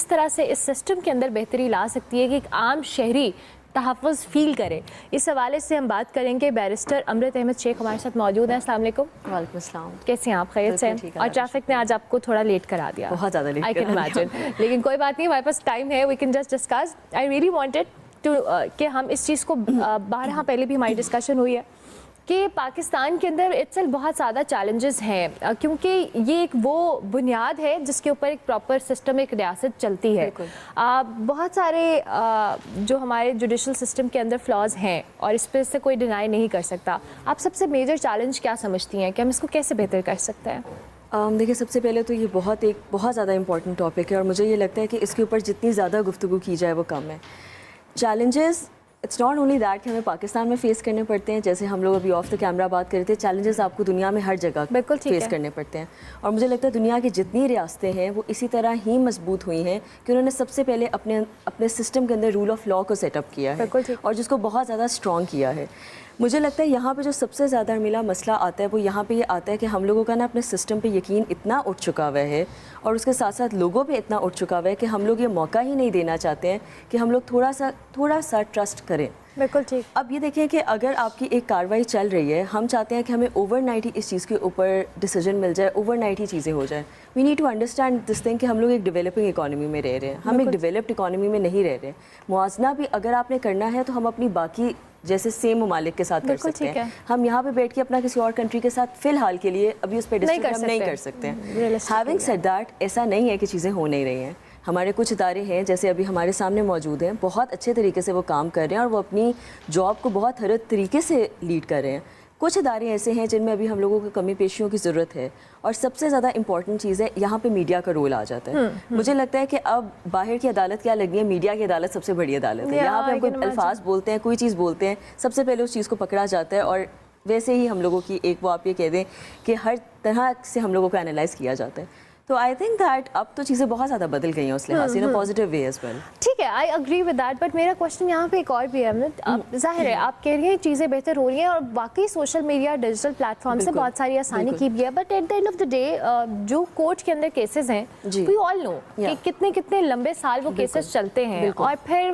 اس طرح سے اس سسٹم کے اندر بہتری لا سکتی ہے کہ ایک عام شہری تحفظ فیل کرے. اس حوالے سے ہم بات کریں گے. بیرسٹر امرت احمد شیخ ہمارے ساتھ موجود ہیں. السلام علیکم. وعلیکم السلام. کیسے ہیں آپ؟ خیریت سے ہیں؟ اور ٹریفک نے آج آپ کو تھوڑا لیٹ کرا دیا. بہت زیادہ لیٹ کرا دیا. لیکن کوئی بات نہیں, ہمارے پاس ٹائم ہے. We can just discuss. I really wanted کہ ہم اس چیز کو بارہا پہلے بھی ہماری ڈسکشن ہوئی ہے کہ پاکستان کے اندر اٹسل بہت زیادہ چیلنجز ہیں, کیونکہ یہ ایک وہ بنیاد ہے جس کے اوپر ایک پراپر سسٹم, ایک ریاست چلتی ہے. بہت سارے جو ہمارے جوڈیشل سسٹم کے اندر فلاز ہیں اور اس پہ سے کوئی ڈینائی نہیں کر سکتا. آپ سب سے میجر چیلنج کیا سمجھتی ہیں کہ ہم اس کو کیسے بہتر کر سکتے ہیں؟ دیکھیے, سب سے پہلے تو یہ بہت زیادہ امپورٹنٹ ٹاپک ہے اور مجھے یہ لگتا ہے کہ اس کے اوپر جتنی زیادہ گفتگو کی جائے وہ کم ہے. Challenges it's not only that کہ ہمیں پاکستان میں فیس کرنے پڑتے ہیں, جیسے ہم لوگ ابھی آف دا کیمرہ بات کر رہے تھے. چیلنجز آپ کو دنیا میں ہر جگہ فیس کرنے پڑتے ہیں, اور مجھے لگتا ہے دنیا کی جتنی ریاستیں ہیں وہ اسی طرح ہی مضبوط ہوئی ہیں کہ انہوں نے سب سے پہلے اپنے سسٹم کے اندر رول آف لا کو سیٹ اپ کیا ہے اور جس کو بہت زیادہ اسٹرانگ کیا ہے. مجھے لگتا ہے یہاں پہ جو سب سے زیادہ میرا مسئلہ آتا ہے وہ یہاں پہ یہ آتا ہے کہ ہم لوگوں کا نا اپنے سسٹم پہ یقین اتنا اٹھ چکا ہوا ہے, اور اس کے ساتھ ساتھ لوگوں پہ اتنا اٹھ چکا ہوا ہے کہ ہم لوگ یہ موقع ہی نہیں دینا چاہتے ہیں کہ ہم لوگ تھوڑا سا ٹرسٹ کریں. بالکل ٹھیک. اب یہ دیکھیں کہ اگر آپ کی ایک کارروائی چل رہی ہے, ہم چاہتے ہیں کہ ہمیں اوور نائٹ ہی اس چیز کے اوپر ڈیسیجن مل جائے, اوور نائٹ ہی چیزیں ہو جائیں. We need to understand this thing کہ ہم لوگ ایک ڈیولپنگ اکانومی میں رہ رہے ہیں, ہم ایک ڈیولپڈ اکانومی میں نہیں رہ رہے. موازنہ بھی اگر آپ نے کرنا ہے تو ہم اپنی باقی جیسے سیم ممالک کے ساتھ کر سکتے ہیں. ہم یہاں پہ بیٹھ کے اپنا کسی اور کنٹری کے ساتھ فی الحال کے لیے ابھی اس پہ ڈسکس ہم نہیں کر سکتے ہیں. ہیونگ سیڈ دیٹ, ایسا نہیں ہے کہ چیزیں ہو نہیں رہی ہیں. ہمارے کچھ ادارے ہیں جیسے ابھی ہمارے سامنے موجود ہیں, بہت اچھے طریقے سے وہ کام کر رہے ہیں اور وہ اپنی جاب کو بہت ہر طریقے سے لیڈ کر رہے ہیں. کچھ ادارے ایسے ہیں جن میں ابھی ہم لوگوں کو کمی پیشیوں کی ضرورت ہے, اور سب سے زیادہ امپورٹنٹ چیز ہے یہاں پہ میڈیا کا رول آ جاتا ہے. مجھے لگتا ہے کہ اب باہر کی عدالت کیا لگنی ہے, میڈیا کی عدالت سب سے بڑی عدالت ہے. یہاں پہ ہم کوئی الفاظ بولتے ہیں, کوئی چیز بولتے ہیں, سب سے پہلے اس چیز کو پکڑا جاتا ہے, اور ویسے ہی ہم لوگوں کی ایک وہ آپ یہ کہہ دیں کہ ہر طرح سے ہم لوگوں کو انالائز کیا جاتا ہے. تو آئی تھنک دیٹ اب تو چیزیں بہت زیادہ بدل گئی ہیں اس لحاظ سے, پازیٹیو وے ایز ویل. ٹھیک ہے, I agree with that, but میرا کوشچن یہاں پہ ایک اور بھی ہے. ظاہر ہے آپ کہہ رہی ہیں چیزیں بہتر ہو رہی ہیں اور باقی social media digital platform سے بہت ساری آسانی کی بھی ہے, but at the end of the day جو کورٹ کے اندر کیسز ہیں وی آل نو کہ کتنے لمبے سال وہ کیسز چلتے ہیں, اور پھر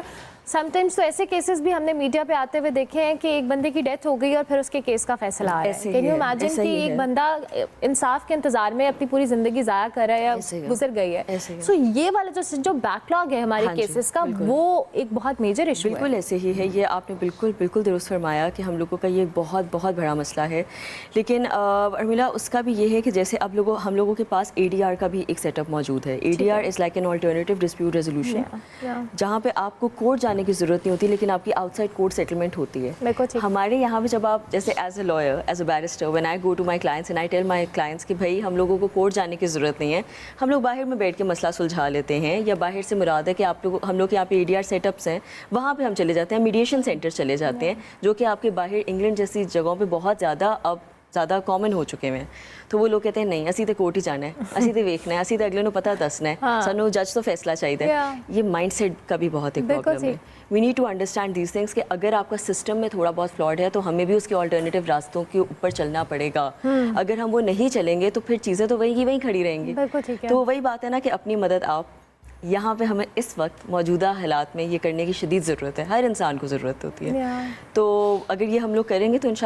سم ٹائمس تو ایسے کیسز بھی ہم نے میڈیا پہ آتے ہوئے دیکھے ہیں کہ ایک بندے کی ڈیتھ ہو گئی اور پھر اس کے کیس کا فیصلہ آیا ہے. کین یو امیجن کہ ایک بندہ انصاف کے انتظار میں اپنی پوری زندگی ضائع کر رہا ہے یا گزر گئی ہے. سو یہ والا جو بیک لاگ ہے ہمارے کیسز کا, وہ ایک بہت میجر ایشو ہے. بالکل ایسے ہی ہے, یہ آپ نے بالکل درست فرمایا کہ ہم لوگوں کا یہ بہت بڑا مسئلہ ہے. لیکن ارمیلا, اس کا بھی یہ ہے کہ جیسے اب ہم لوگوں کے پاس ADR کا بھی ایک سیٹ اپ موجود ہے. ADR is like an alternative dispute resolution, جہاں پہ آپ کو کورٹ جانے کی ضرورت نہیں ہوتی لیکن آپ کی آؤٹ سائڈ کورٹ سیٹلمنٹ ہوتی ہے. ہمارے یہاں پہ جب آپ جیسے as a lawyer, as a barrister, when I go to my clients and I tell my clients کہ بھائی ہم لوگوں کو کورٹ جانے کی ضرورت نہیں ہے, ہم لوگ باہر میں بیٹھ کے مسئلہ سلجھا لیتے ہیں, یا باہر سے مراد ہے کہ ہم لوگ یہاں پہ ADR سیٹ اپس ہیں, وہاں پہ ہم چلے جاتے ہیں, میڈیشن سینٹر چلے جاتے ہیں, جو کہ آپ کے باہر انگلینڈ جیسی جگہوں پہ بہت زیادہ کامن ہو چکے ہیں. تو وہ لوگ کہتے ہیں نہیں, اسی تے کورٹ ہی جانا ہے, اسی تے ویکھنا ہے, اسی تے اگلے نو پتہ دسنا ہے, سانو جج تو فیصلہ چاہیے. یہ مائنڈ سیٹ کا بھی بہت ایک پرابلم ہے. We need to understand these things کہ اگر آپ کا سسٹم میں تھوڑا بہت فلاڈ ہے تو ہمیں بھی اس کے آلٹرنیٹیو راستوں کے اوپر چلنا پڑے گا. اگر ہم وہ نہیں چلیں گے تو پھر چیزیں تو وہیں کھڑی رہیں گی. تو وہی بات ہے نا کہ اپنی مدد آپ یہاں پہ ہمیں اس وقت موجودہ حالات میں یہ کرنے کی شدید ضرورت ہے, ہر انسان کو ضرورت ہوتی ہے. تو اگر یہ ہم لوگ کریں گے تو انشاءاللہ